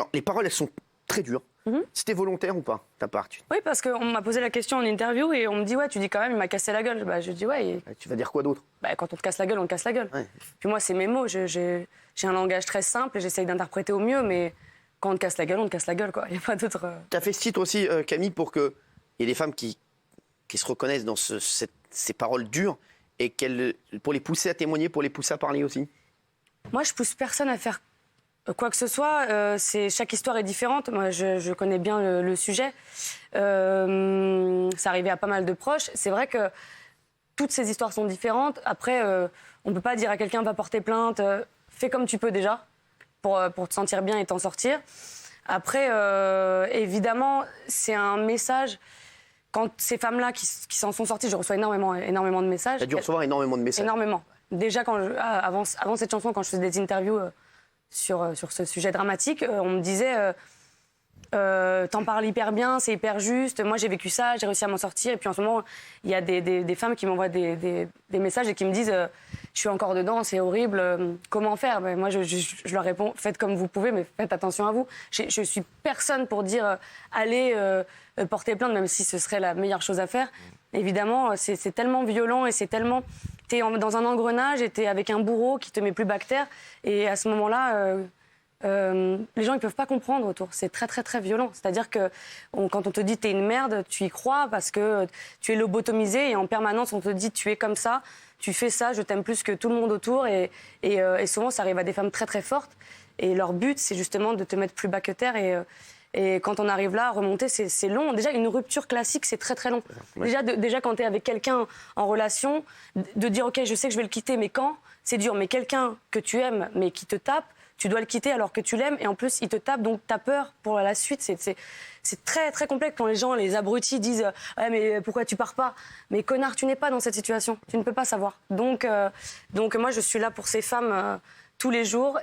Alors, les paroles, elles sont très dures. C'était volontaire ou pas, ta part? Oui, parce qu'on m'a posé la question en interview et on me dit, ouais, tu dis quand même, il m'a cassé la gueule. Bah, je dis, ouais. Tu vas dire quoi d'autre? Bah, quand on te casse la gueule, on te casse la gueule. Ouais. Puis moi, c'est mes mots. J'ai un langage très simple et j'essaye d'interpréter au mieux, mais quand on te casse la gueule, on te casse la gueule, quoi. Il n'y a pas d'autre. Tu as fait ce titre aussi, Camille, pour qu'il y ait des femmes qui se reconnaissent dans ces paroles dures et pour les pousser à témoigner, pour les pousser à parler aussi. Moi, je pousse personne à faire quoi que ce soit. Chaque histoire est différente. Moi, je connais bien le sujet. Ça arrivait à pas mal de proches. C'est vrai que toutes ces histoires sont différentes. Après, on ne peut pas dire à quelqu'un va porter plainte. Fais comme tu peux déjà pour te sentir bien et t'en sortir. Après, évidemment, c'est un message. Quand ces femmes-là qui s'en sont sorties, je reçois énormément de messages. Tu as dû recevoir énormément de messages. Énormément. Déjà, avant cette chanson, quand je faisais des interviews sur ce sujet dramatique, on me disait t'en parles hyper bien, c'est hyper juste, moi j'ai vécu ça, j'ai réussi à m'en sortir. Et puis en ce moment, il y a des femmes qui m'envoient des messages et qui me disent je suis encore dedans, c'est horrible, comment faire? Ben, moi je leur réponds faites comme vous pouvez, mais faites attention à vous. Je suis personne pour dire allez porter plainte, même si ce serait la meilleure chose à faire. Évidemment, c'est tellement violent et c'est tellement... T'es dans un engrenage et t'es avec un bourreau qui te met plus bactère. Et à ce moment-là, les gens ils peuvent pas comprendre autour. C'est très très très violent. C'est-à-dire que quand on te dit t'es une merde, tu y crois parce que tu es lobotomisé et en permanence on te dit tu es comme ça, tu fais ça, je t'aime plus que tout le monde autour. Et souvent ça arrive à des femmes très très fortes. Et leur but c'est justement de te mettre plus bas que terre. Et quand on arrive là, à remonter, c'est long. Déjà, une rupture classique, c'est très, très long. Ouais. Déjà quand tu es avec quelqu'un en relation, de dire, OK, je sais que je vais le quitter, mais quand? C'est dur. Mais quelqu'un que tu aimes, mais qui te tape, tu dois le quitter alors que tu l'aimes. Et en plus, il te tape, donc tu as peur pour la suite. C'est très, très complexe quand les gens, les abrutis, disent « Ouais, mais pourquoi tu pars pas ?» Mais connard, tu n'es pas dans cette situation. Tu ne peux pas savoir. Donc moi, je suis là pour ces femmes tous les jours.